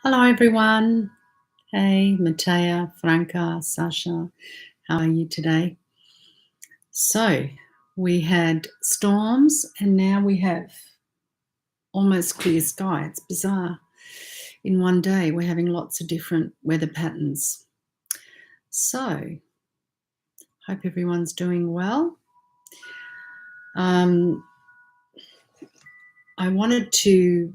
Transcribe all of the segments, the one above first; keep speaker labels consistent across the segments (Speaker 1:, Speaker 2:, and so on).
Speaker 1: Hello, everyone. Hey, Matea, Franca, Sasha. How are you today? So, we had storms and now we have almost clear sky. It's bizarre. In one day, we're having lots of different weather patterns. So, hope everyone's doing well. I wanted to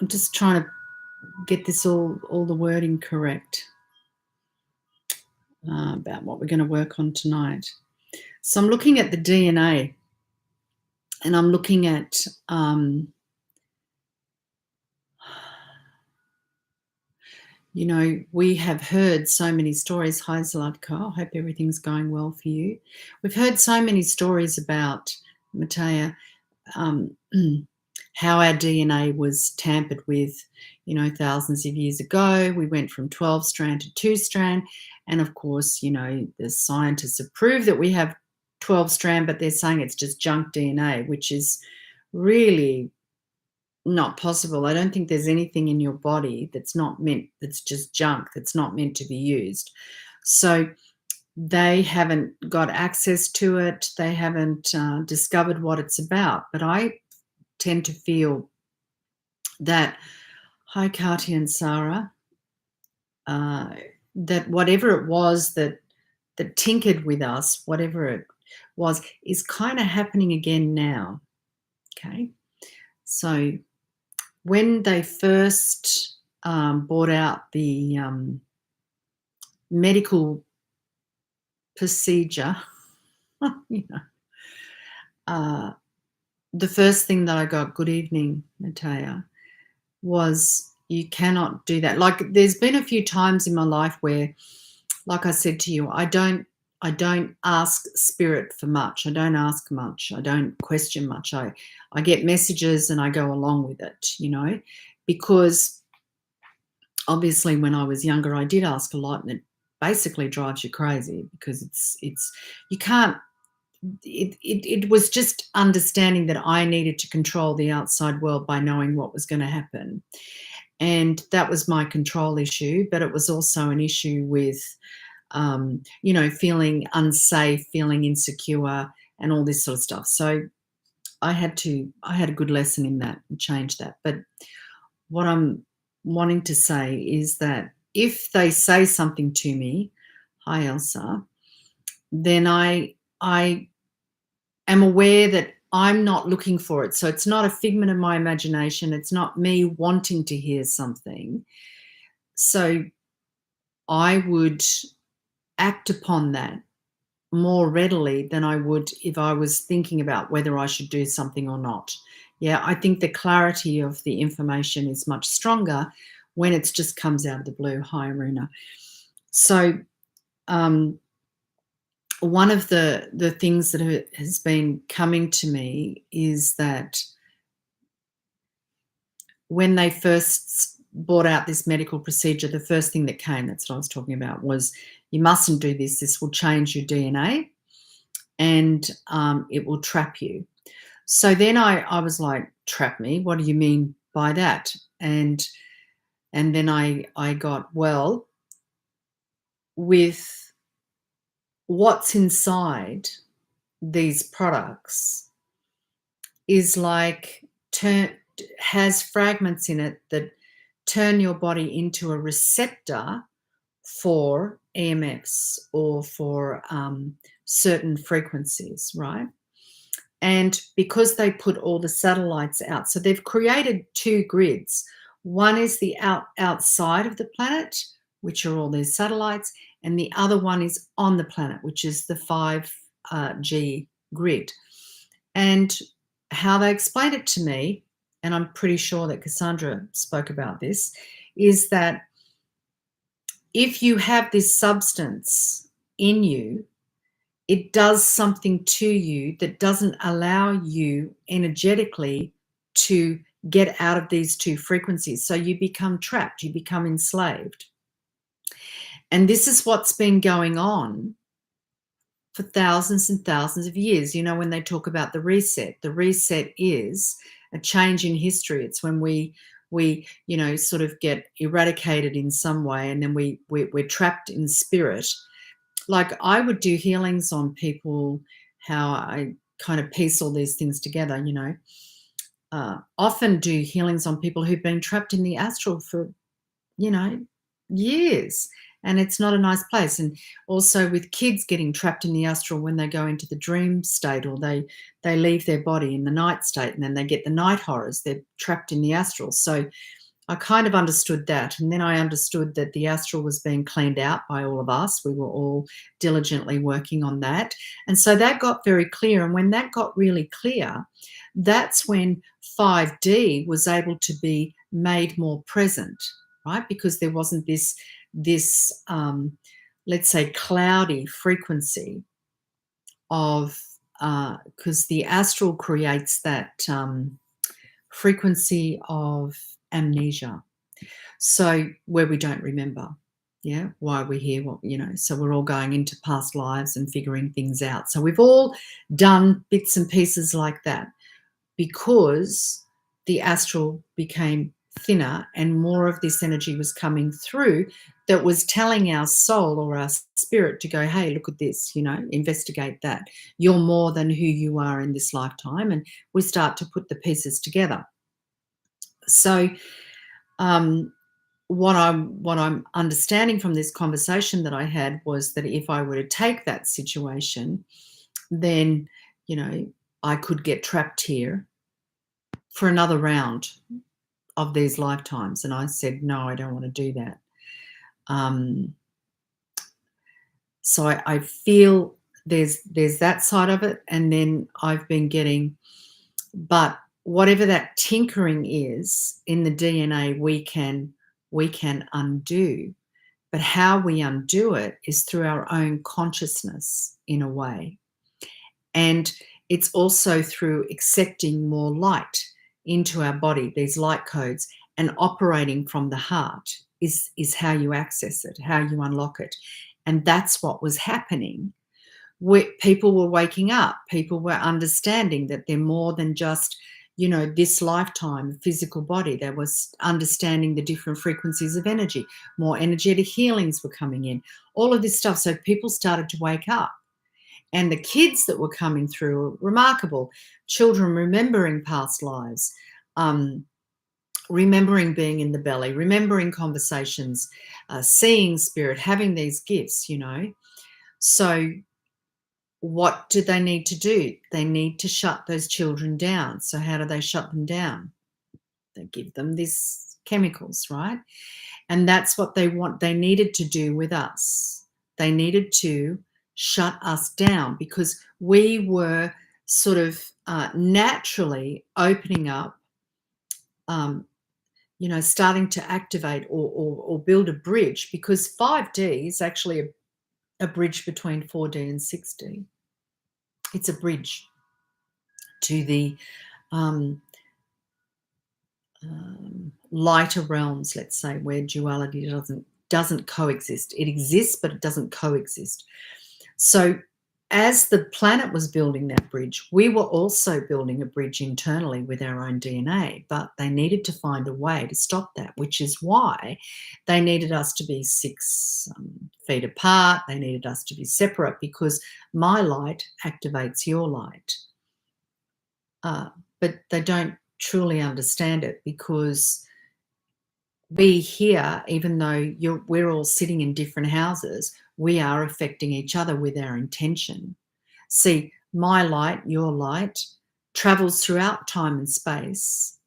Speaker 1: I'm just trying to get this all the wording correct about what we're going to work on tonight. So I'm looking at the DNA and I'm looking at we have heard so many stories. Hi, Zlatko. I hope everything's going well for you. We've heard so many stories about, Matea, how our DNA was tampered with, thousands of years ago. We went from 12 strand to 2 strand. And of course, the scientists have proved that we have 12 strand, but they're saying it's just junk DNA, which is really not possible. I don't think there's anything in your body that's just junk, that's not meant to be used. So they haven't got access to it. They haven't discovered what it's about. But I tend to feel that, hi, Kati and Sarah, that whatever it was that tinkered with us, whatever it was, is kind of happening again now. Okay. So when they first brought out the medical procedure, the first thing that I got, good evening, Matea, was you cannot do that. Like, there's been a few times in my life where, like I said to you, I don't ask spirit for much. I don't ask much. I don't question much. I get messages and I go along with it, because obviously when I was younger, I did ask a lot, and it basically drives you crazy because it's you can't. It was just understanding that I needed to control the outside world by knowing what was going to happen. And that was my control issue, but it was also an issue with, feeling unsafe, feeling insecure, and all this sort of stuff. So I had a good lesson in that and change that. But what I'm wanting to say is that if they say something to me, hi Elsa, then I am aware that I'm not looking for it. So it's not a figment of my imagination. It's not me wanting to hear something. So I would act upon that more readily than I would if I was thinking about whether I should do something or not. Yeah, I think the clarity of the information is much stronger when it just comes out of the blue. Hi, Aruna. So one of the things that has been coming to me is that when they first brought out this medical procedure, the first thing that came, that's what I was talking about, was you mustn't do this. This will change your DNA and it will trap you. So then I was like, trap me? What do you mean by that? And then I got, well, with what's inside these products is like has fragments in it that turn your body into a receptor for EMFs or for certain frequencies, right? And because they put all the satellites out, so they've created two grids. One is the outside of the planet, which are all these satellites, and the other one is on the planet, which is the 5G grid. And how they explained it to me, and I'm pretty sure that Kassandra spoke about this, is that if you have this substance in you, it does something to you that doesn't allow you energetically to get out of these two frequencies. So you become trapped, you become enslaved. And this is what's been going on for thousands and thousands of years. You know, when they talk about the reset is a change in history. It's when we you know, sort of get eradicated in some way, and then we're trapped in spirit. Like, I would do healings on people, how I kind of piece all these things together, you know. Often do healings on people who've been trapped in the astral for, you know, years, and it's not a nice place. And also with kids getting trapped in the astral when they go into the dream state, or they leave their body in the night state, and then they get the night horrors. They're trapped in the astral. So I kind of understood that, and then I understood that the astral was being cleaned out by all of us. We were all diligently working on that, and so that got very clear. And when that got really clear, that's when 5D was able to be made more present, right? Because there wasn't this let's say, cloudy frequency of, because the astral creates that frequency of amnesia. So where we don't remember, yeah, why we're here, what, you know, so we're all going into past lives and figuring things out. So we've all done bits and pieces like that, because the astral became thinner and more of this energy was coming through, that was telling our soul or our spirit to go, hey, look at this, you know, investigate that. You're more than who you are in this lifetime. And we start to put the pieces together. So what I'm understanding from this conversation that I had was that if I were to take that situation, then, you know, I could get trapped here for another round of these lifetimes. And I said, no, I don't want to do that. So I feel there's that side of it. And then I've been getting, but whatever that tinkering is in the DNA, we can undo. But how we undo it is through our own consciousness, in a way. And it's also through accepting more light into our body, these light codes, and operating from the heart is how you access it, how you unlock it. And that's what was happening. People were waking up. People were understanding that they're more than just, you know, this lifetime physical body. There was understanding the different frequencies of energy. More energetic healings were coming in. All of this stuff. So people started to wake up. And the kids that were coming through were remarkable. Children remembering past lives, remembering being in the belly, remembering conversations, seeing spirit, having these gifts, you know. So what do they need to do? They need to shut those children down. So how do they shut them down? They give them these chemicals, right? And that's what they needed to do with us. They needed to shut us down, because we were sort of naturally opening up, you know, starting to activate or build a bridge, because 5D is actually a bridge between 4D and 6D. It's a bridge to the lighter realms, let's say, where duality doesn't coexist. It exists, but it doesn't coexist. So as the planet was building that bridge, we were also building a bridge internally with our own DNA, but they needed to find a way to stop that, which is why they needed us to be 6 feet apart. They needed us to be separate, because my light activates your light. But they don't truly understand it, because we here, even though we're all sitting in different houses, we are affecting each other with our intention. See, my light, your light, travels throughout time and space.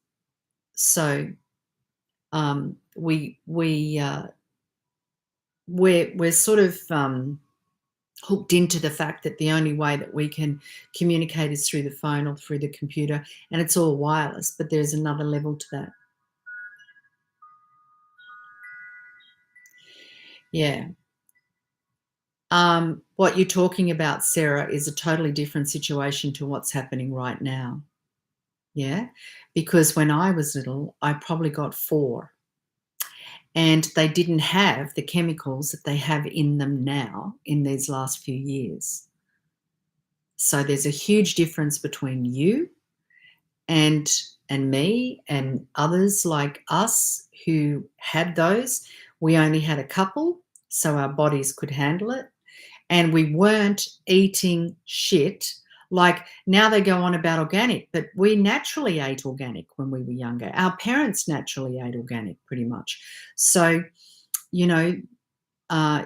Speaker 1: So we're sort of hooked into the fact that the only way that we can communicate is through the phone or through the computer, and it's all wireless. But there's another level to that. Yeah. What you're talking about, Sarah, is a totally different situation to what's happening right now. Yeah. Because when I was little, I probably got 4. And they didn't have the chemicals that they have in them now in these last few years. So there's a huge difference between you and me and others like us who had those. We only had a couple, so our bodies could handle it, and we weren't eating shit. Like now they go on about organic, but we naturally ate organic when we were younger. Our parents naturally ate organic pretty much. So, you know, uh,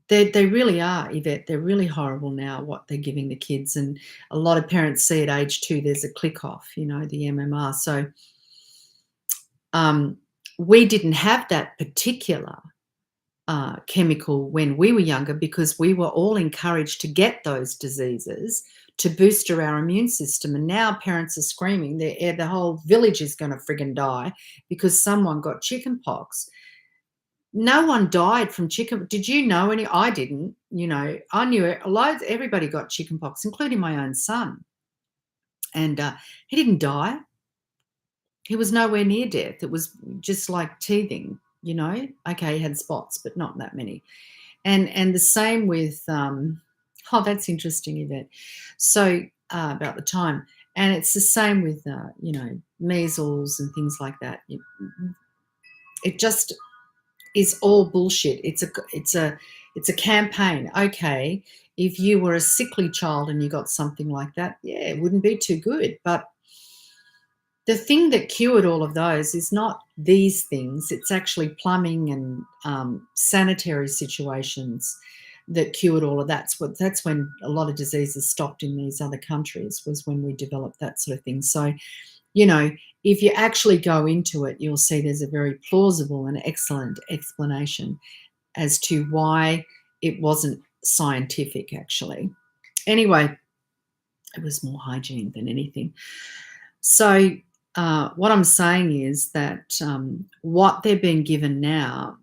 Speaker 1: they really are, Yvette. They're really horrible now, what they're giving the kids. And a lot of parents see at age 2 there's a click off, the MMR. So we didn't have that particular chemical when we were younger because we were all encouraged to get those diseases to booster our immune system. And now parents are screaming the whole village is going to friggin' die because someone got chicken pox. No one died from chicken. Did you know any? I didn't. I knew loads. Everybody got chicken pox, including my own son, and he didn't die. He was nowhere near death. It was just like teething. Okay, he had spots, but not that many. And the same with oh, that's interesting, Yvette. So about the time, and it's the same with measles and things like that. It just is all bullshit. It's a campaign. Okay, if you were a sickly child and you got something like that, yeah, it wouldn't be too good. But the thing that cured all of those is not these things. It's actually plumbing and sanitary situations that cured all of that. That's when a lot of diseases stopped in these other countries, was when we developed that sort of thing. So, if you actually go into it, you'll see there's a very plausible and excellent explanation as to why it wasn't scientific, actually. Anyway, it was more hygiene than anything. So what I'm saying is that what they're being given now,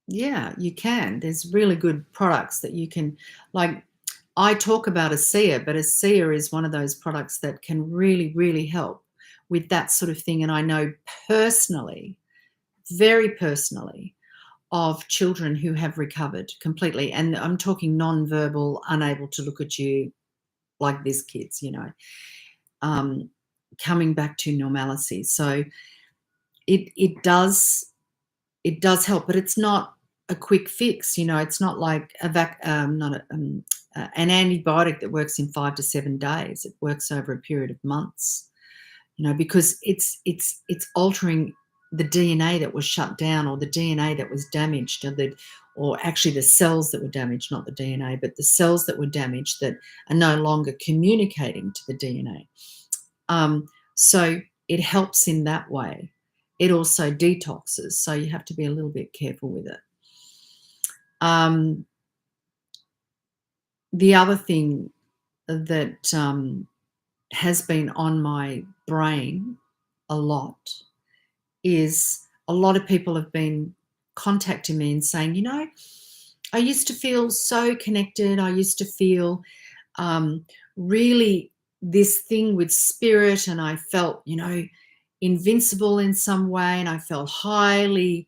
Speaker 1: yeah, you can. There's really good products that you can, like, I talk about ASEA, but ASEA is one of those products that can really, really help with that sort of thing. And I know personally, very personally, of children who have recovered completely. And I'm talking non-verbal, unable to look at you like this kids, coming back to normalcy. So it does help, but it's not a quick fix. It's not like an antibiotic that works in 5 to 7 days. It works over a period of months. Because it's altering the DNA that was shut down, or the DNA that was damaged, or actually the cells that were damaged, not the DNA, but the cells that were damaged that are no longer communicating to the DNA. So it helps in that way. It also detoxes, so you have to be a little bit careful with it. The other thing that has been on my brain a lot is a lot of people have been contacting me and saying, I used to feel so connected. I used to feel really this thing with spirit, and I felt, invincible in some way, and I felt highly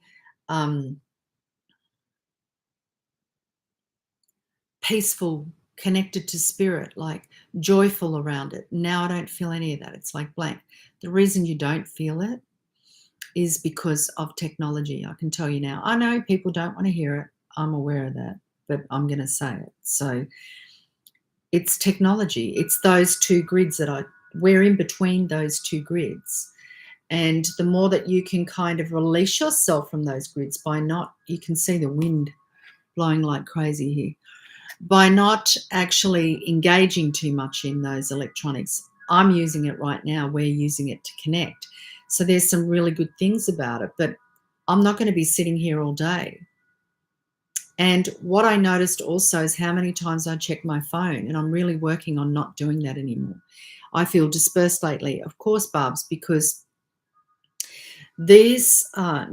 Speaker 1: peaceful, connected to spirit, like joyful around it. Now I don't feel any of that. It's like blank. The reason you don't feel it is because of technology. I can tell you now. I know people don't want to hear it. I'm aware of that, but I'm going to say it. So it's technology. It's those two grids we're in between those two grids. And the more that you can kind of release yourself from those grids you can see the wind blowing like crazy here, by not actually engaging too much in those electronics. I'm using it right now. We're using it to connect. So there's some really good things about it, but I'm not going to be sitting here all day. And what I noticed also is how many times I check my phone, and I'm really working on not doing that anymore. I feel dispersed lately, of course, Barbs, because these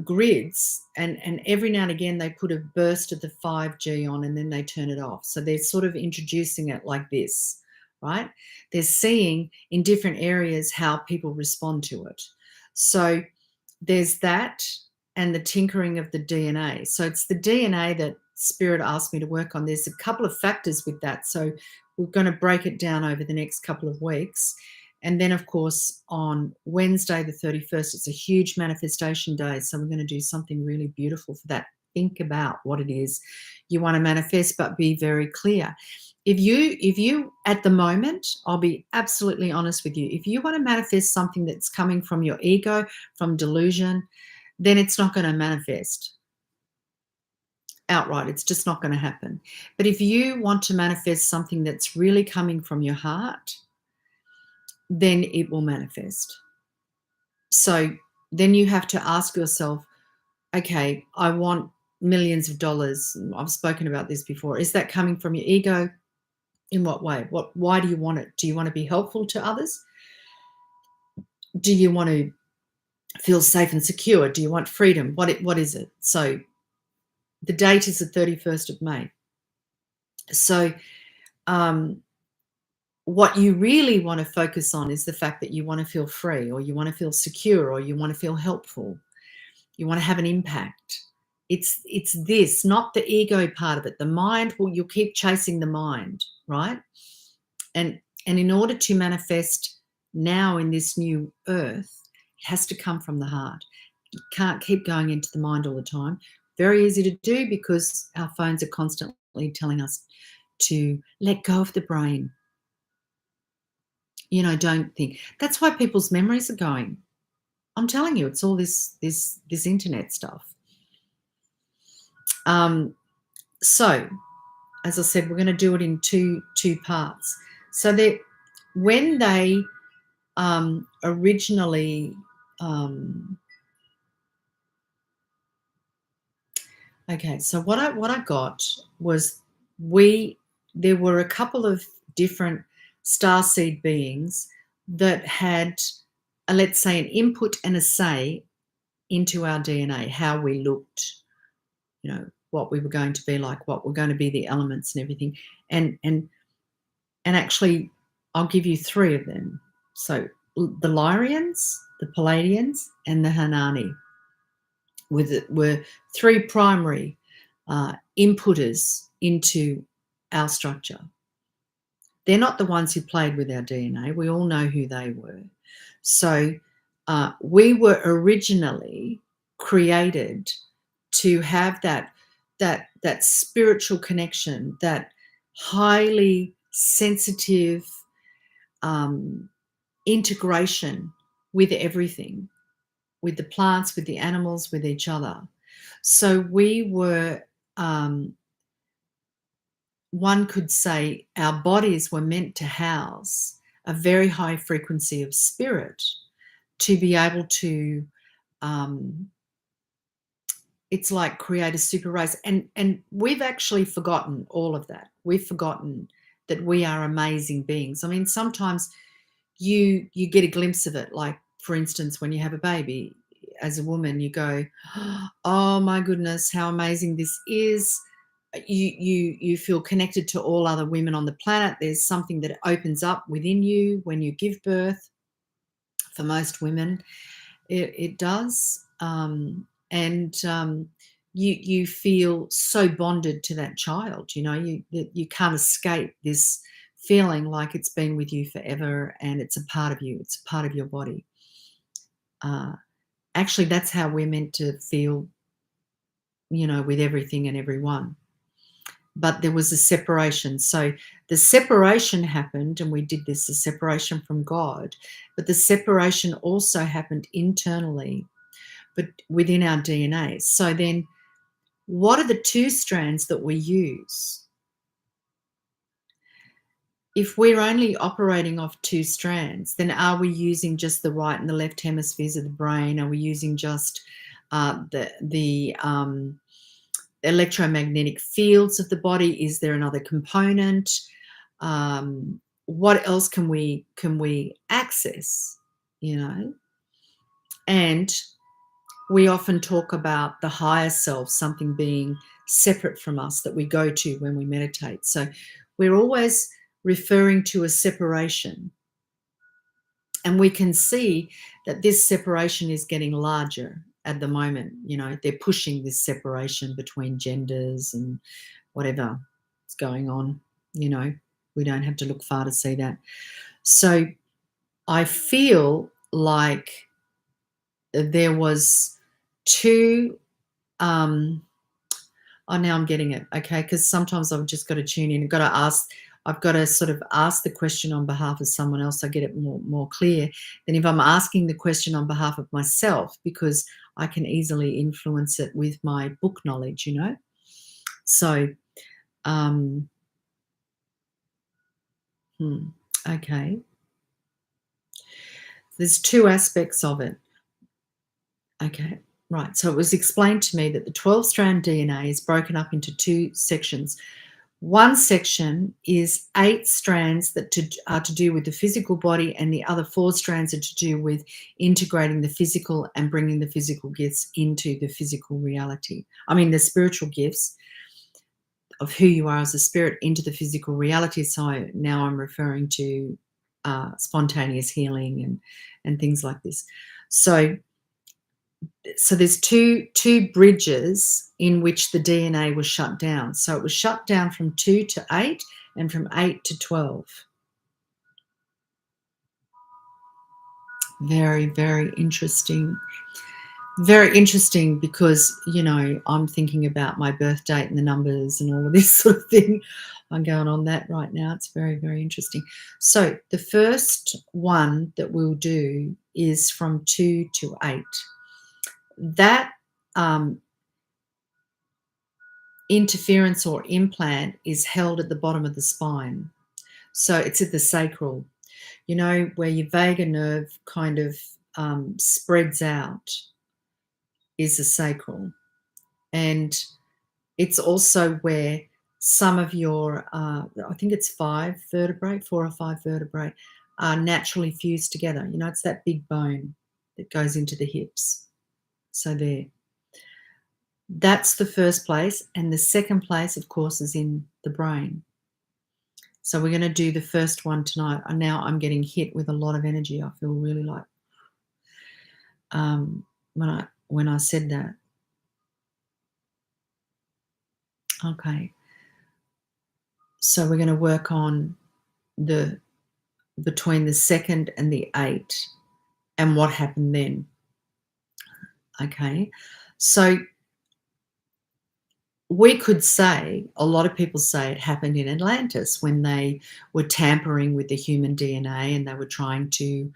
Speaker 1: grids, and every now and again they put a burst of the 5G on and then they turn it off. So they're sort of introducing it like this, right? They're seeing in different areas how people respond to it. So there's that, and the tinkering of the DNA. So it's the DNA that Spirit asked me to work on. There's a couple of factors with that. So we're going to break it down over the next couple of weeks. And then, of course, on Wednesday, the 31st, it's a huge manifestation day. So we're going to do something really beautiful for that. Think about what it is you want to manifest, but be very clear. If you at the moment, I'll be absolutely honest with you, if you want to manifest something that's coming from your ego, from delusion, then it's not going to manifest outright. It's just not going to happen. But if you want to manifest something that's really coming from your heart, then it will manifest. So then you have to ask yourself, okay, I want millions of dollars. I've spoken about this before. Is that coming from your ego? In what way? Why do you want it? Do you want to be helpful to others? Do you want to feel safe and secure? Do you want freedom? What is it? So the date is the 31st of May. So what you really want to focus on is the fact that you want to feel free, or you want to feel secure, or you want to feel helpful. You want to have an impact. It's this, not the ego part of it. The mind, well, you'll keep chasing the mind, right? And in order to manifest now in this new earth, it has to come from the heart. You can't keep going into the mind all the time. Very easy to do because our phones are constantly telling us to let go of the brain. You know, don't think. That's why people's memories are going. I'm telling you, it's all this internet stuff. So, as I said, we're going to do it in two parts. So that when they originally okay, so what I got was there were a couple of different starseed beings that had, let's say, an input and a say into our DNA, how we looked, you know, what we were going to be like, what were going to be the elements and everything. And actually, I'll give you three of them. So the Lyrians, the Palladians, and the Hanani were three primary inputters into our structure. They're not the ones who played with our DNA. We all know who they were. So we were originally created to have that spiritual connection, that highly sensitive integration with everything, with the plants, with the animals, with each other. So we were, one could say, our bodies were meant to house a very high frequency of spirit to be able to, it's like create a super race. And we've actually forgotten all of that. We've forgotten that we are amazing beings. I mean, sometimes you get a glimpse of it. Like, for instance, when you have a baby, as a woman, you go, oh my goodness, how amazing this is. You feel connected to all other women on the planet. There's something that opens up within you when you give birth. For most women, it does. You feel so bonded to that child. You know, you can't escape this feeling like it's been with you forever, and it's a part of you. It's a part of your body. Actually, that's how we're meant to feel, you know, with everything and everyone. But there was a separation. So the separation happened, and we did this, the separation from God. But the separation also happened internally, but within our DNA. So then what are the two strands that we use? If we're only operating off two strands, then are we using just the right and the left hemispheres of the brain? Are we using just the electromagnetic fields of the body? Is there another component? What else can we access? You know, and we often talk about the higher self, something being separate from us that we go to when we meditate. So we're always referring to a separation. And we can see that this separation is getting larger at the moment. You know, they're pushing this separation between genders and whatever is going on. You know, we don't have to look far to see that. So I feel like there was two. Oh, now I'm getting it. Okay, because sometimes I've just got to tune in. I've got to ask. I've got to sort of ask the question on behalf of someone else. I get it more clear than if I'm asking the question on behalf of myself, because I can easily influence it with my book knowledge. You know, so okay. There's two aspects of it. Okay, right. So it was explained to me that the 12-strand DNA is broken up into two sections. One section is 8 strands that are to do with the physical body, and the other 4 strands are to do with integrating the physical and bringing the physical gifts into the physical reality. I mean, the spiritual gifts of who you are as a spirit into the physical reality. So now I'm referring to spontaneous healing and things like this. So there's two bridges in which the DNA was shut down. So it was shut down from 2 to 8 and from 8 to 12. Very, very interesting. Very interesting, because, you know, I'm thinking about my birth date and the numbers and all of this sort of thing. I'm going on that right now. It's very, very interesting. So the first one that we'll do is from 2 to 8. That interference or implant is held at the bottom of the spine. So it's at the sacral, you know, where your vagus nerve kind of spreads out, is the sacral. And it's also where some of your, I think it's 4 or 5 vertebrae are naturally fused together. You know, it's that big bone that goes into the hips. So there. That's the first place. And the second place, of course, is in the brain. So we're going to do the first one tonight. And now I'm getting hit with a lot of energy. I feel really like when I said that. Okay. So we're going to work on the between the 2nd and the 8 and what happened then. Okay. So we could say, a lot of people say it happened in Atlantis when they were tampering with the human DNA, and they were trying to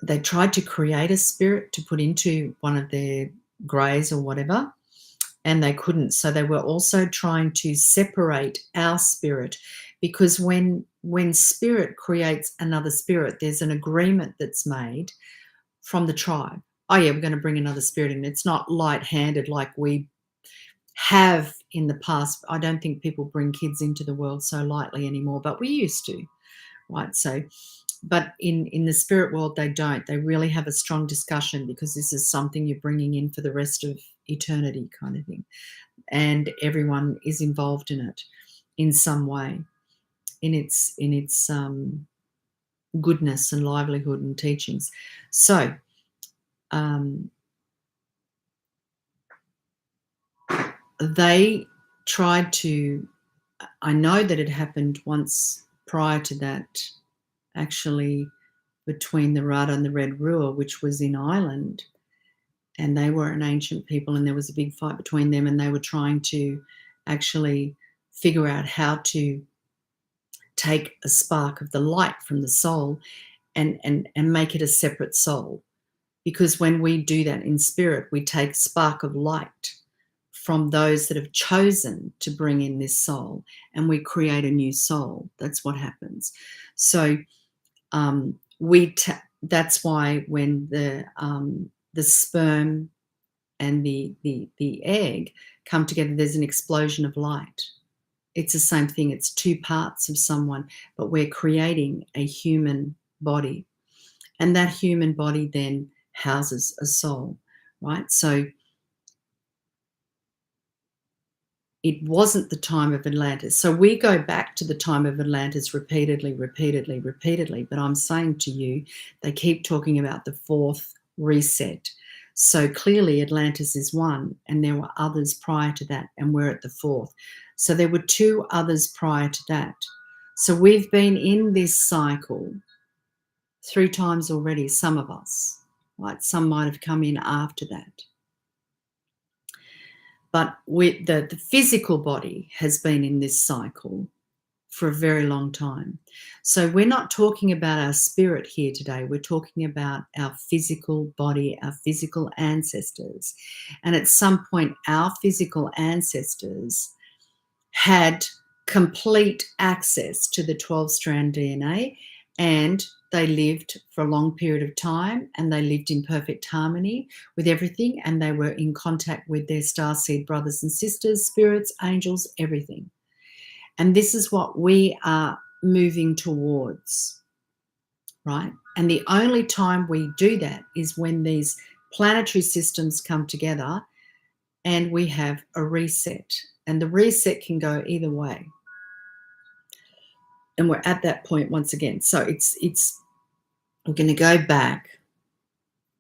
Speaker 1: they tried to create a spirit to put into one of their greys or whatever, and they couldn't. So they were also trying to separate our spirit, because when spirit creates another spirit, there's an agreement that's made from the tribe. Oh yeah, we're going to bring another spirit in. It's not light-handed like we have in the past. I don't think people bring kids into the world so lightly anymore, but we used to, right? So, but in the spirit world, they don't. They really have a strong discussion, because this is something you're bringing in for the rest of eternity, kind of thing. And everyone is involved in it in some way, in its goodness and livelihood and teachings. So they tried to, I know that it happened once prior to that, actually, between the Rada and the Red Rua, which was in Ireland, and they were an ancient people, and there was a big fight between them, and they were trying to actually figure out how to take a spark of the light from the soul and make it a separate soul. Because when we do that in spirit, we take a spark of light from those that have chosen to bring in this soul, and we create a new soul. That's what happens. So that's why when the sperm and the egg come together, there's an explosion of light. It's the same thing. It's two parts of someone, but we're creating a human body, and that human body then houses a soul, right? So it wasn't the time of Atlantis. So we go back to the time of Atlantis repeatedly, but I'm saying to you, they keep talking about the 4th reset. So clearly Atlantis is one, and there were others prior to that, and we're at the fourth. So there were 2 others prior to that. So we've been in this cycle 3 times already, some of us, right? Some might have come in after that. But with the physical body has been in this cycle for a very long time. So we're not talking about our spirit here today. We're talking about our physical body, our physical ancestors. And at some point, our physical ancestors had complete access to the 12-strand DNA, and they lived for a long period of time, and they lived in perfect harmony with everything, and they were in contact with their starseed brothers and sisters, spirits, angels, everything. And this is what we are moving towards, right? And the only time we do that is when these planetary systems come together and we have a reset. And the reset can go either way. And we're at that point once again. So we're going to go back.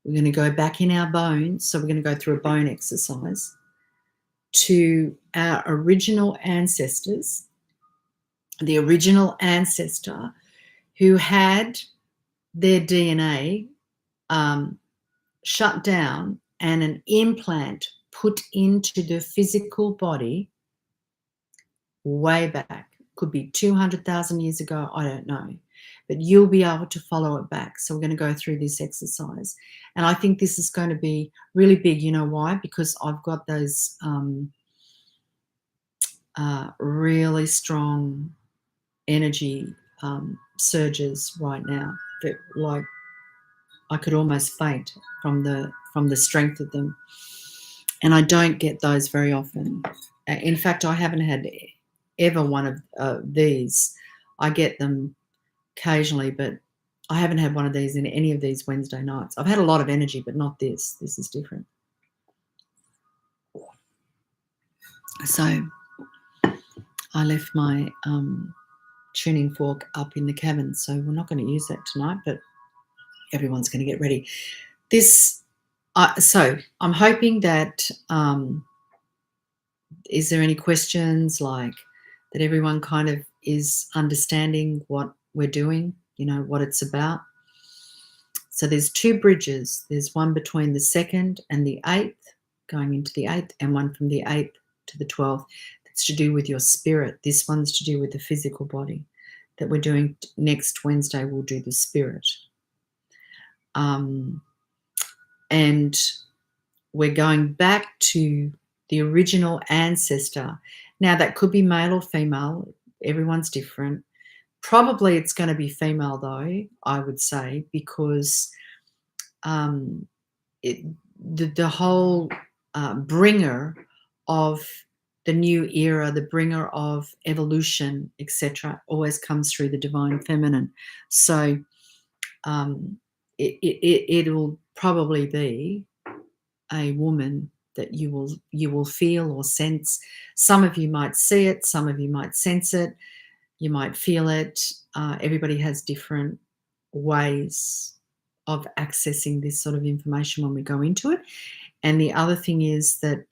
Speaker 1: We're going to go back in our bones. So we're going to go through a bone exercise to our original ancestors, the original ancestor who had their DNA shut down and an implant put into the physical body way back. Could be 200,000 years ago, I don't know. But you'll be able to follow it back. So we're going to go through this exercise. And I think this is going to be really big. You know why? Because I've got those really strong energy surges right now that, like, I could almost faint from the strength of them. And I don't get those very often. In fact, I haven't had ever one of these. I get them occasionally, but I haven't had one of these in any of these Wednesday nights. I've had a lot of energy, but not this. This is different. So I left my tuning fork up in the cabin, so we're not going to use that tonight, but everyone's going to get ready. So I'm hoping that, is there any questions, like that everyone kind of is understanding what we're doing, you know, what it's about? So there's 2 bridges. There's one between the 2nd and the 8th, going into the 8th, and one from the 8th to the 12th. That's to do with your spirit. This one's to do with the physical body. That we're doing next Wednesday, we'll do the spirit. And we're going back to the original ancestor. Now, that could be male or female. Everyone's different. Probably it's going to be female, though, I would say, because the whole bringer of the new era, the bringer of evolution, etc., always comes through the divine feminine. So it'll probably be a woman that you will feel or sense. Some of you might see it, some of you might sense it, you might feel it. Everybody has different ways of accessing this sort of information when we go into it. And the other thing is that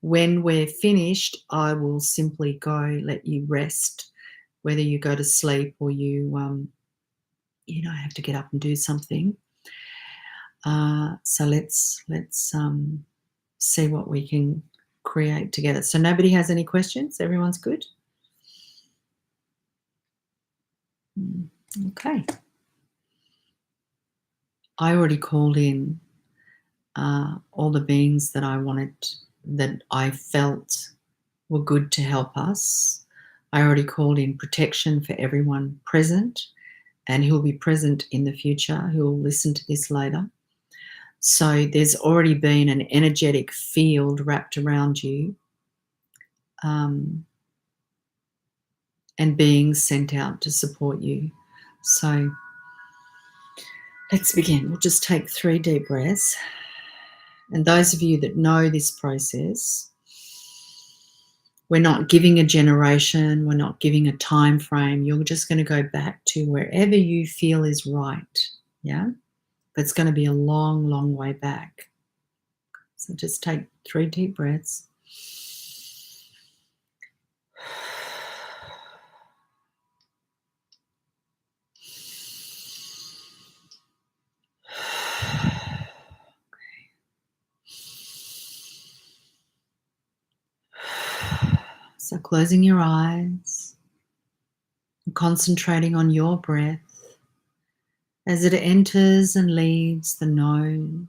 Speaker 1: when we're finished, I will simply go let you rest, whether you go to sleep or you have to get up and do something. So let's see what we can create together. So nobody has any questions? Everyone's good? Okay. I already called in all the beings that I felt were good to help us. I already called in protection for everyone present and who'll be present in the future, who'll listen to this later. So there's already been an energetic field wrapped around you, and beings sent out to support you. So let's begin. We'll just take 3 deep breaths. And those of you that know this process, we're not giving a generation, we're not giving a time frame. You're just going to go back to wherever you feel is right. Yeah? but it's going to be a long, long way back. So just take 3 deep breaths. So closing your eyes and concentrating on your breath as it enters and leaves the nose,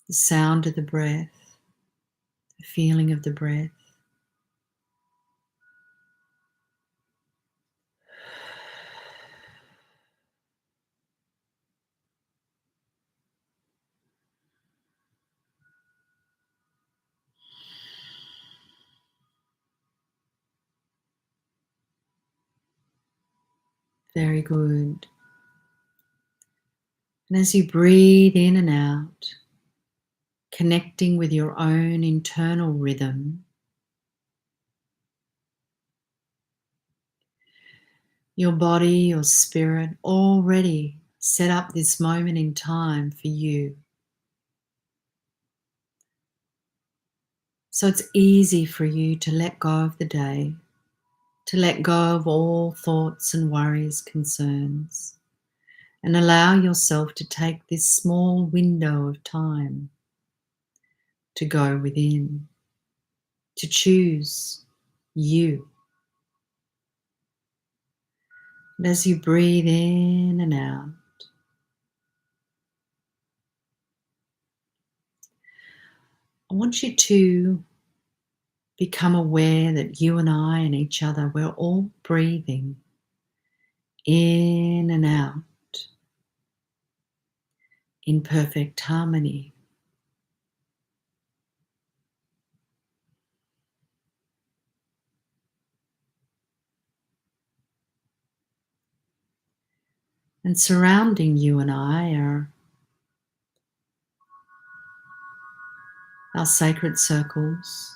Speaker 1: the sound of the breath, the feeling of the breath. Very good. And as you breathe in and out, connecting with your own internal rhythm, your body, your spirit already set up this moment in time for you. So it's easy for you to let go of the day, to let go of all thoughts and worries, concerns, and allow yourself to take this small window of time to go within, to choose you. And as you breathe in and out, I want you to become aware that you and I and each other, we're all breathing in and out in perfect harmony. And surrounding you and I are our sacred circles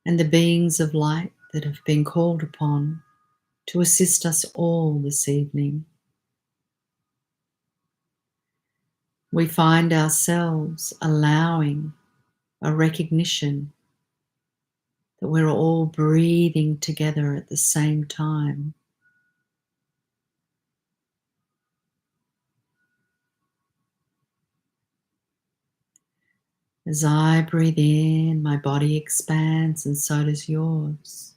Speaker 1: and the beings of light that have been called upon to assist us all this evening. We find ourselves allowing a recognition that we're all breathing together at the same time. As I breathe in, my body expands and so does yours.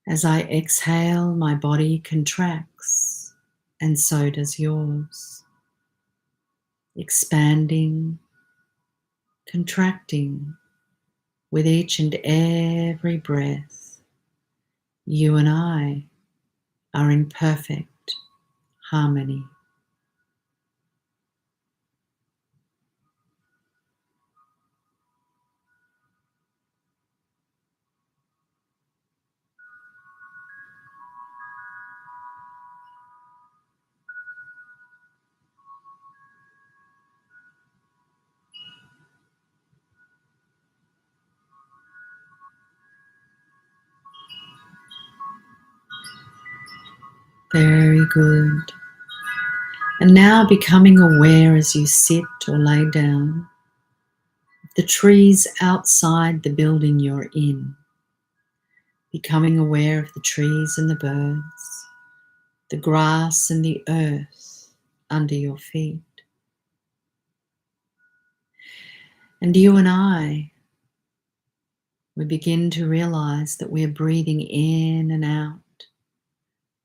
Speaker 1: As I exhale, my body contracts and so does yours. Expanding, contracting with each and every breath. You and I are in perfect harmony. Very good. And now becoming aware as you sit or lay down of the trees outside the building you're in. Becoming aware of the trees and the birds, the grass and the earth under your feet. And you and I, we begin to realize that we are breathing in and out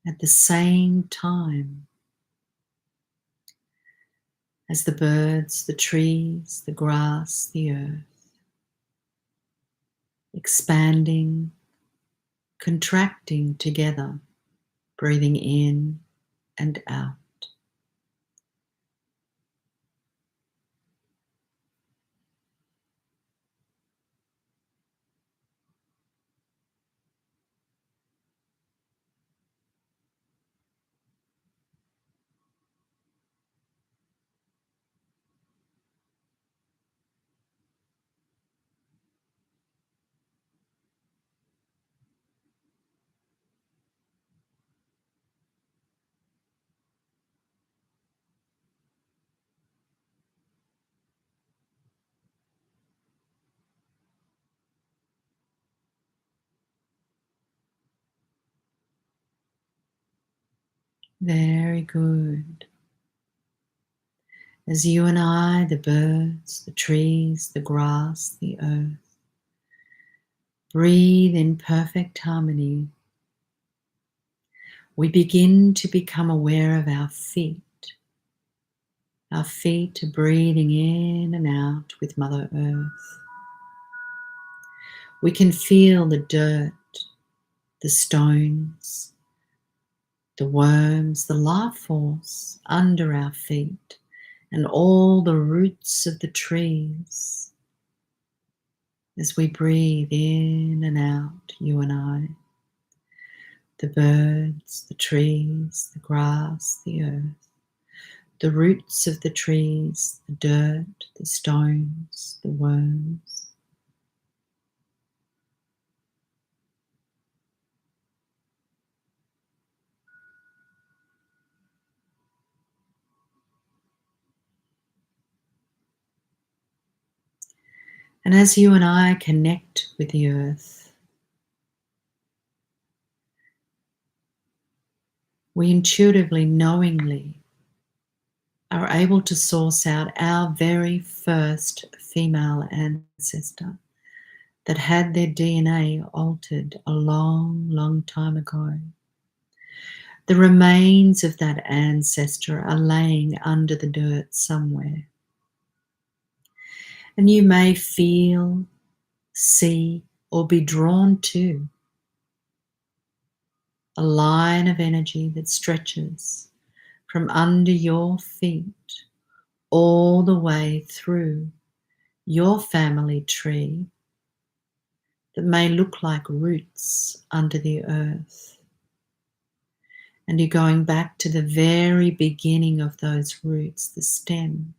Speaker 1: at the same time as the birds, the trees, the grass, the earth, expanding, contracting together, breathing in and out. Very good. As you and I, the birds, the trees, the grass, the earth, breathe in perfect harmony, we begin to become aware of our feet. Our feet are breathing in and out with Mother Earth. We can feel the dirt, the stones, the worms, the life force under our feet, and all the roots of the trees as we breathe in and out, you and I, the birds, the trees, the grass, the earth, the roots of the trees, the dirt, the stones, the worms. And as you and I connect with the earth, we intuitively, knowingly are able to source out our very first female ancestor that had their DNA altered a long, long time ago. The remains of that ancestor are laying under the dirt somewhere. And you may feel, see, or be drawn to a line of energy that stretches from under your feet all the way through your family tree that may look like roots under the earth. And you're going back to the very beginning of those roots, the stem.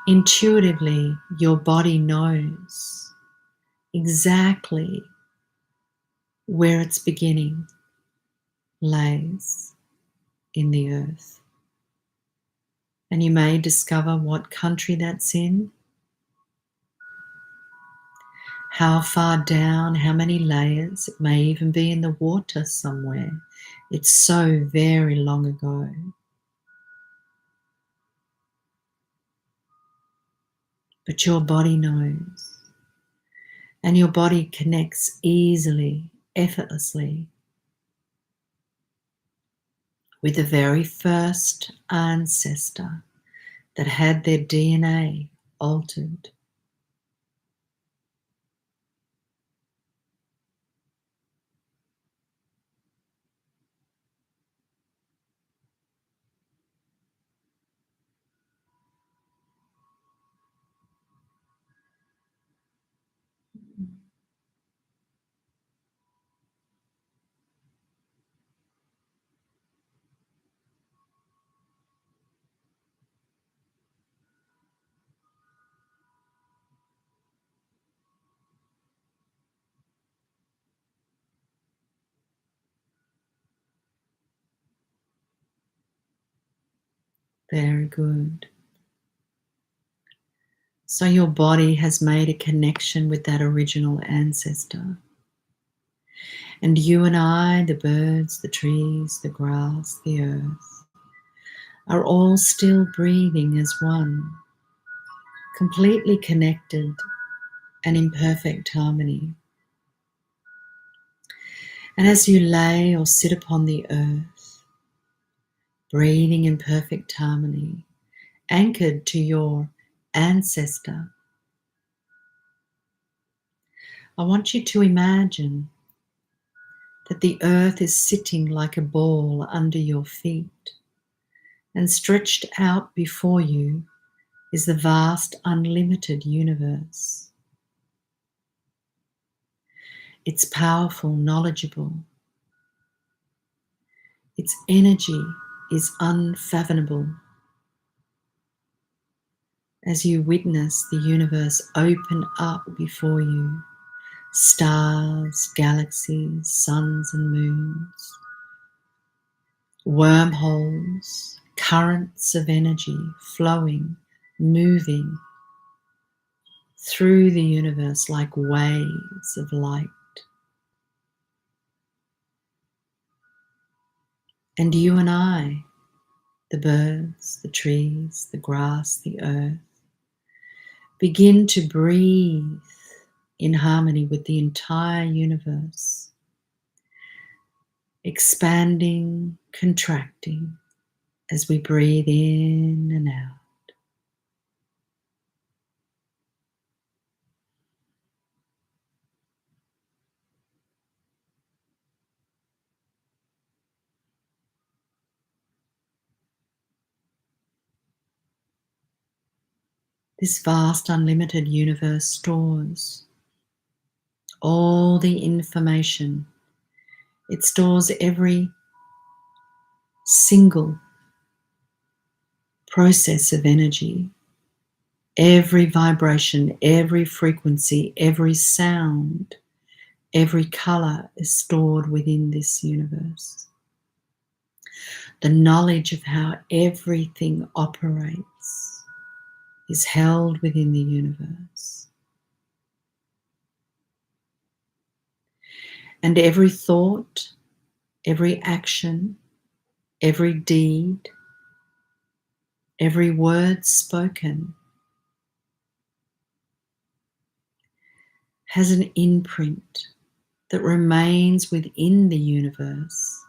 Speaker 1: Intuitively, your body knows exactly where its beginning lays in the earth. And you may discover what country that's in, how far down, how many layers. It may even be in the water somewhere. It's so very long ago. But your body knows. And your body connects easily, effortlessly with the very first ancestor that had their DNA altered. Very good. So your body has made a connection with that original ancestor. And you and I, the birds, the trees, the grass, the earth, are all still breathing as one, completely connected and in perfect harmony. And as you lay or sit upon the earth, breathing in perfect harmony, anchored to your ancestor, I want you to imagine that the earth is sitting like a ball under your feet, and stretched out before you is the vast, unlimited universe. It's powerful, knowledgeable. Its energy is unfathomable. As you witness the universe open up before you, stars, galaxies, suns and moons, wormholes, currents of energy flowing, moving through the universe like waves of light. And you and I, the birds, the trees, the grass, the earth, begin to breathe in harmony with the entire universe, expanding, contracting as we breathe in and out. This vast, unlimited universe stores all the information. It stores every single process of energy, every vibration, every frequency, every sound, every color is stored within this universe. The knowledge of how everything operates is held within the universe. And every thought, every action, every deed, every word spoken has an imprint that remains within the universe,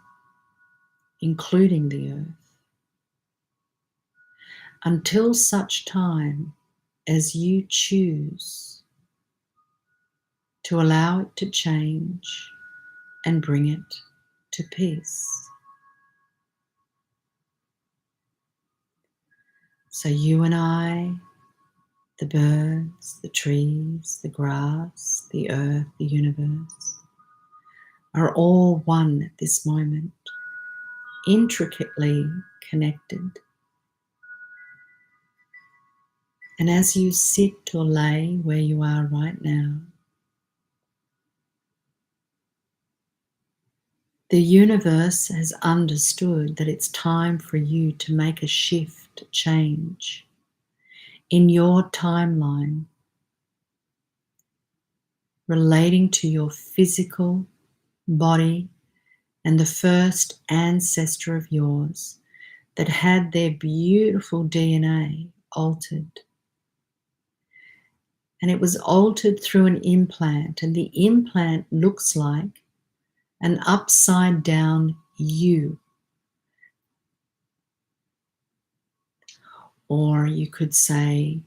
Speaker 1: including the earth, until such time as you choose to allow it to change and bring it to peace. So you and I, the birds, the trees, the grass, the earth, the universe, are all one at this moment, intricately connected. And as you sit or lay where you are right now, the universe has understood that it's time for you to make a shift, change in your timeline relating to your physical body and the first ancestor of yours that had their beautiful DNA altered. And it was altered through an implant, and the implant looks like an upside down U. Or you could say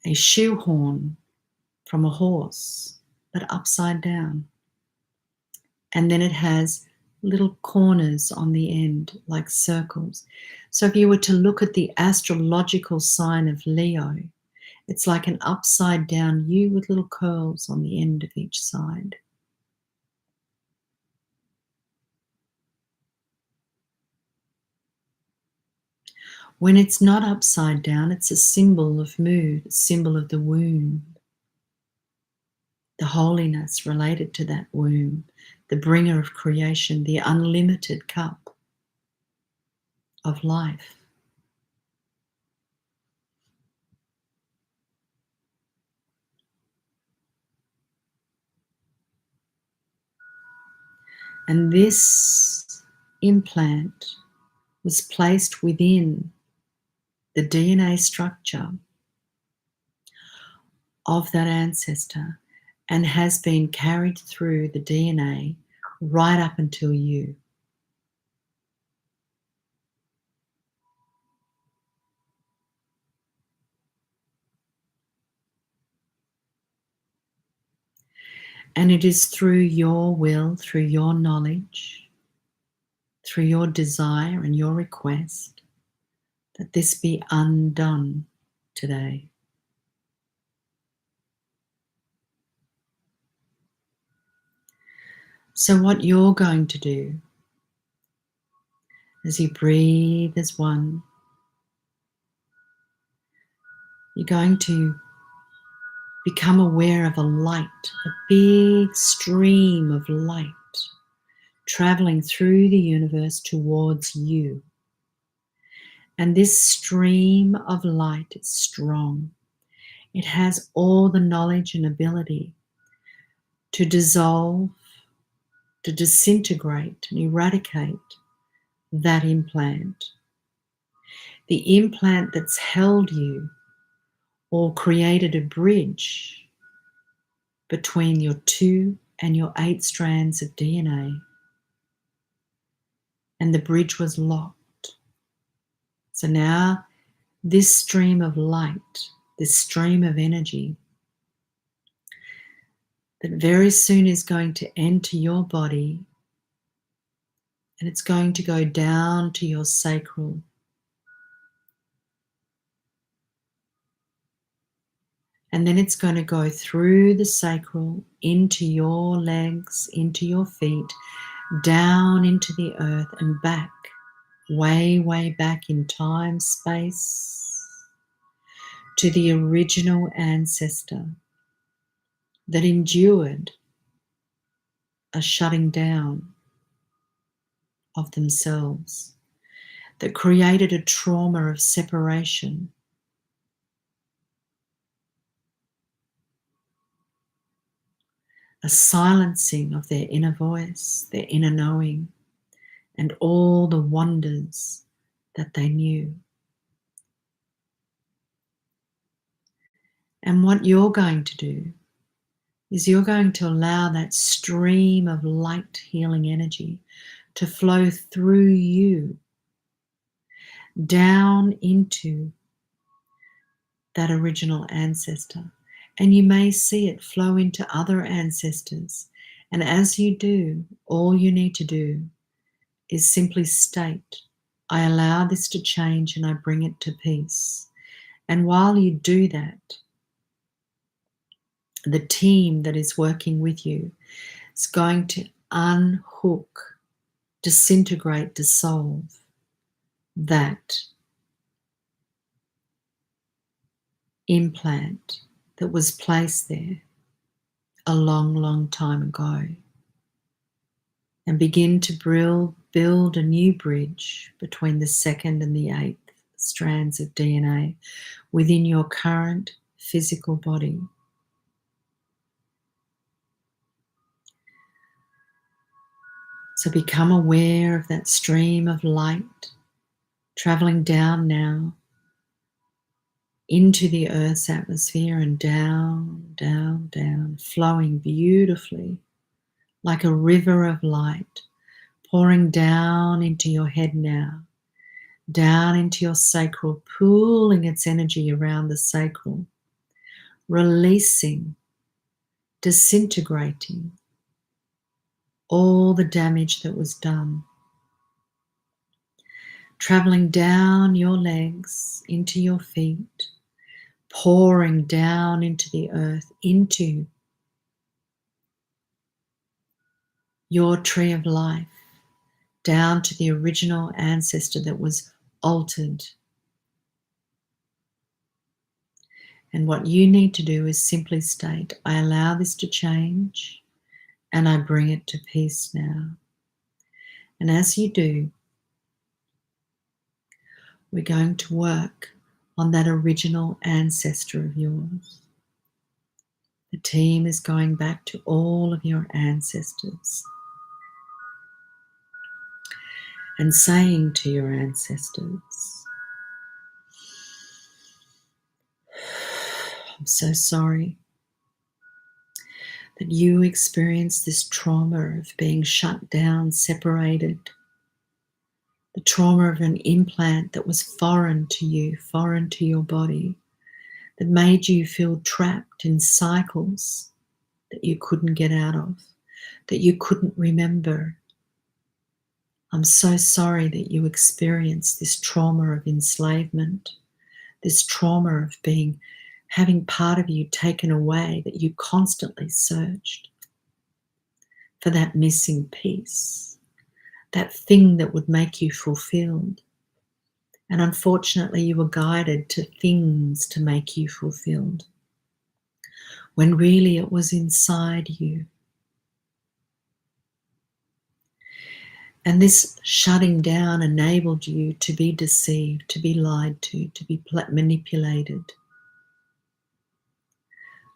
Speaker 1: a shoehorn from a horse, but upside down. And then it has little corners on the end, like circles. So if you were to look at the astrological sign of Leo, it's like an upside down U with little curls on the end of each side. When it's not upside down, it's a symbol of mood, a symbol of the womb, the holiness related to that womb, the bringer of creation, the unlimited cup of life. And this implant was placed within the DNA structure of that ancestor and has been carried through the DNA right up until you. And it is through your will, through your knowledge, through your desire and your request that this be undone today. So what you're going to do as you breathe as one, you're going to become aware of a light, a big stream of light traveling through the universe towards you. And this stream of light is strong. It has all the knowledge and ability to dissolve, to disintegrate and eradicate that implant. The implant that's held you or created a bridge between your 2 and your 8 strands of DNA, and the bridge was locked. So now this stream of light, this stream of energy that very soon is going to enter your body, and it's going to go down to your sacral. And then it's going to go through the sacral into your legs, into your feet, down into the earth and back, way, way back in time, space, to the original ancestor that endured a shutting down of themselves, that created a trauma of separation, a silencing of their inner voice, their inner knowing, and all the wonders that they knew. And what you're going to do is you're going to allow that stream of light healing energy to flow through you down into that original ancestor. And you may see it flow into other ancestors. And as you do, all you need to do is simply state, I allow this to change and I bring it to peace. And while you do that, the team that is working with you is going to unhook, disintegrate, dissolve that implant that was placed there a long, long time ago, and begin to build a new bridge between the 2nd and the 8th strands of DNA within your current physical body. So become aware of that stream of light traveling down now into the Earth's atmosphere and down, down, down, flowing beautifully like a river of light, pouring down into your head now, down into your sacral, pooling its energy around the sacral, releasing, disintegrating all the damage that was done, traveling down your legs into your feet, pouring down into the earth, into your tree of life, down to the original ancestor that was altered. And what you need to do is simply state, I allow this to change and I bring it to peace now. And as you do, we're going to work on that original ancestor of yours. The team is going back to all of your ancestors and saying to your ancestors, I'm so sorry that you experienced this trauma of being shut down, separated, the trauma of an implant that was foreign to you, foreign to your body, that made you feel trapped in cycles that you couldn't get out of, that you couldn't remember. I'm so sorry that you experienced this trauma of enslavement, this trauma of having part of you taken away, that you constantly searched for that missing piece, that thing that would make you fulfilled. And unfortunately, you were guided to things to make you fulfilled, when really it was inside you. And this shutting down enabled you to be deceived, to be lied to be manipulated.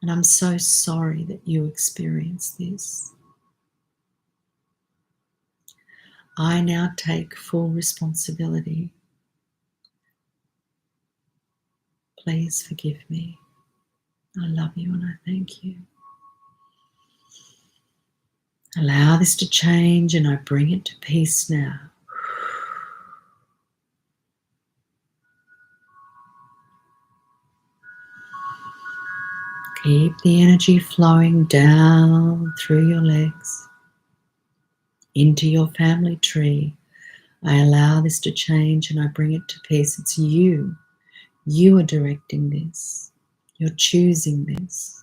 Speaker 1: And I'm so sorry that you experienced this. I now take full responsibility. Please forgive me. I love you and I thank you. Allow this to change and I bring it to peace now. Keep the energy flowing down through your legs into your family tree. I allow this to change and I bring it to peace. It's you. You are directing this. You're choosing this.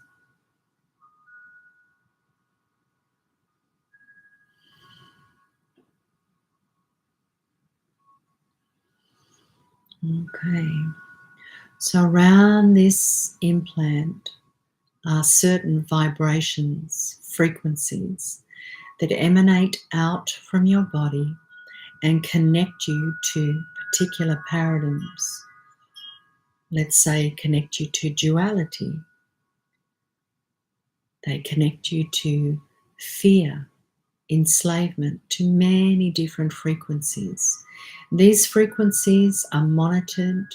Speaker 1: Okay. So around this implant are certain vibrations, frequencies that emanate out from your body and connect you to particular paradigms. Let's say connect you to duality. They connect you to fear, enslavement, to many different frequencies. These frequencies are monitored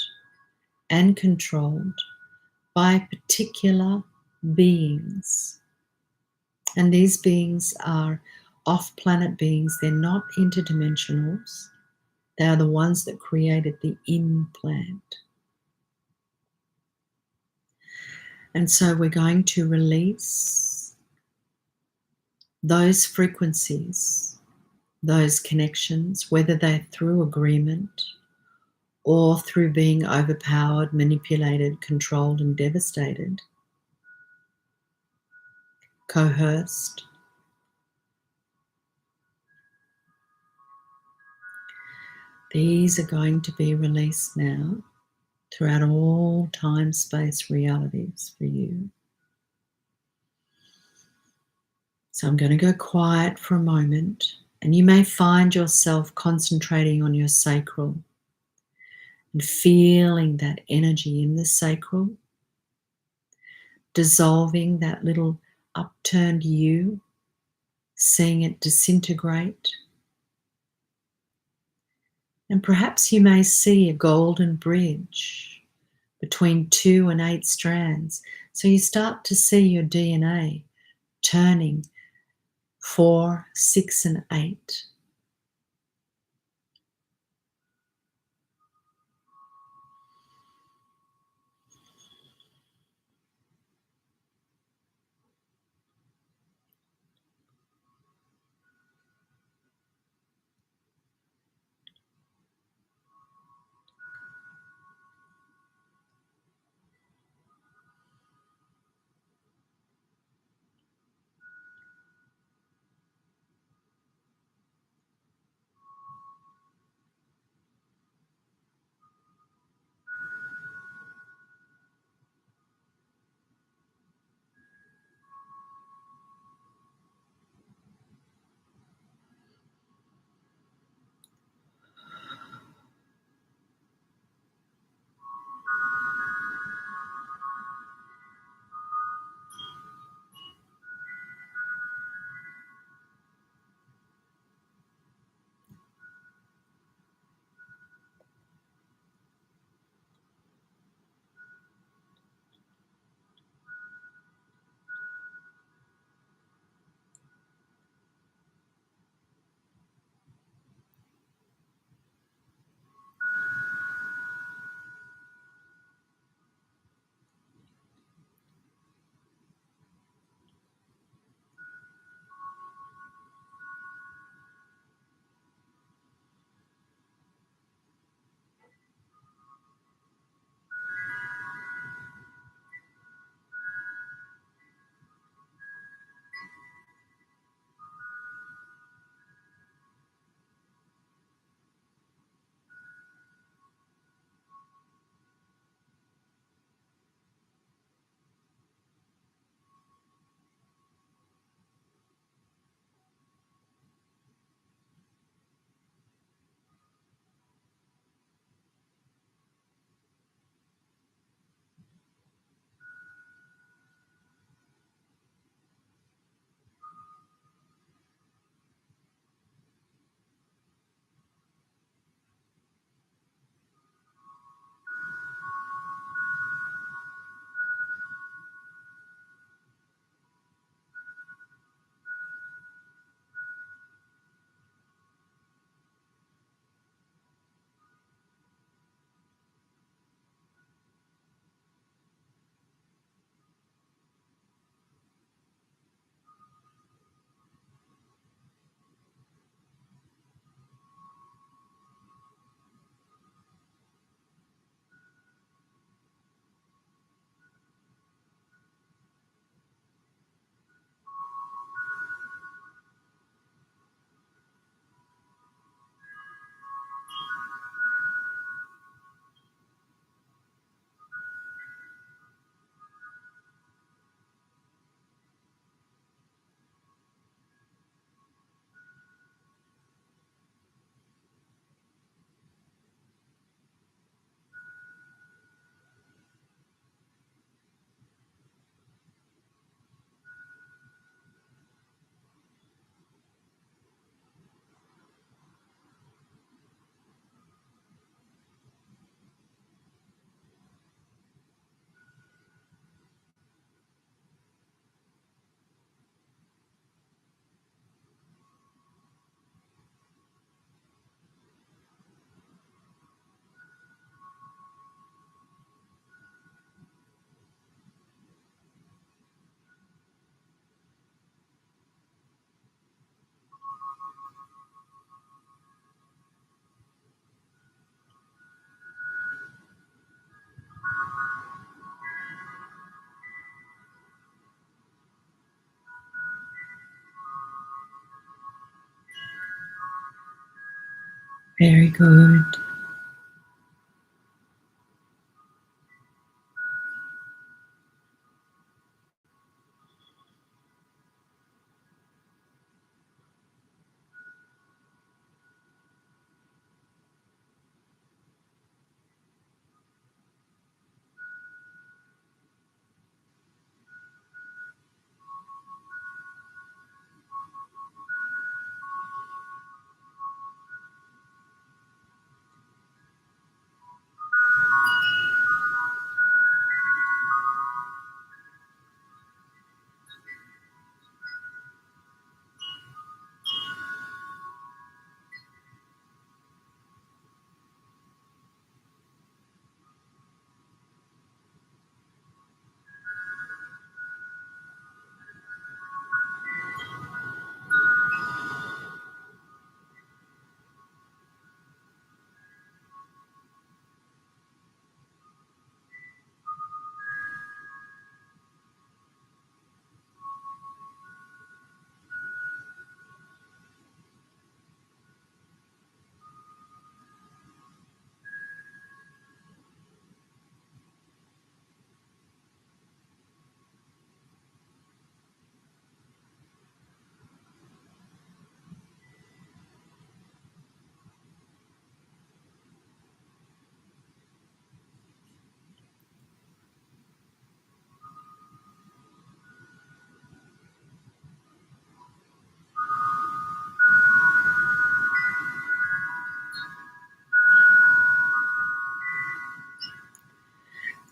Speaker 1: and controlled by particular beings. And these beings are off-planet beings. They're not interdimensionals. They are the ones that created the implant. And so we're going to release those frequencies, those connections, whether they're through agreement or through being overpowered, manipulated, controlled, and devastated, coerced. These are going to be released now throughout all time, space, realities for you. So I'm going to go quiet for a moment, and you may find yourself concentrating on your sacral and feeling that energy in the sacral, dissolving that little upturned you, seeing it disintegrate. And perhaps you may see a golden bridge between 2 and 8 strands. So you start to see your DNA turning 4, 6, and 8. Very good.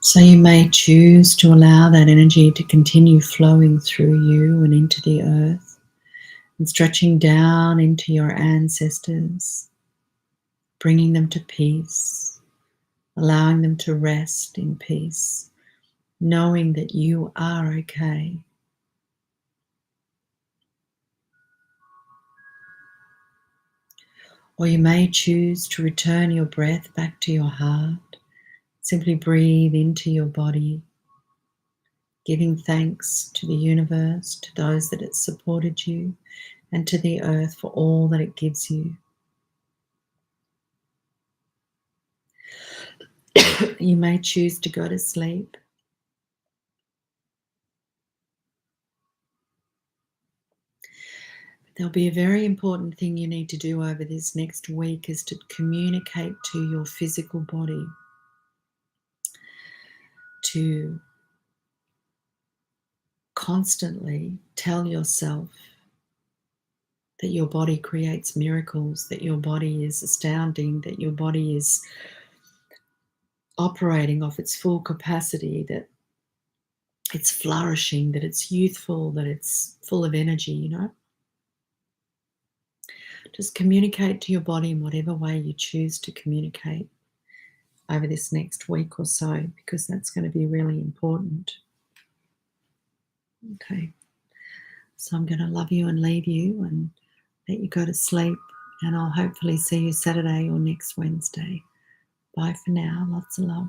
Speaker 1: So you may choose to allow that energy to continue flowing through you and into the earth and stretching down into your ancestors, bringing them to peace, allowing them to rest in peace, knowing that you are okay. Or you may choose to return your breath back to your heart. Simply breathe into your body, giving thanks to the universe, to those that it supported you, and to the earth for all that it gives you. You may choose to go to sleep. There'll be a very important thing you need to do over this next week is to communicate to your physical body, to constantly tell yourself that your body creates miracles, that your body is astounding, that your body is operating off its full capacity, that it's flourishing, that it's youthful, that it's full of energy, you know. Just communicate to your body in whatever way you choose to communicate over this next week or so, because that's going to be really important. Okay, so I'm going to love you and leave you and let you go to sleep, and I'll hopefully see you Saturday or next Wednesday. Bye for now. Lots of love.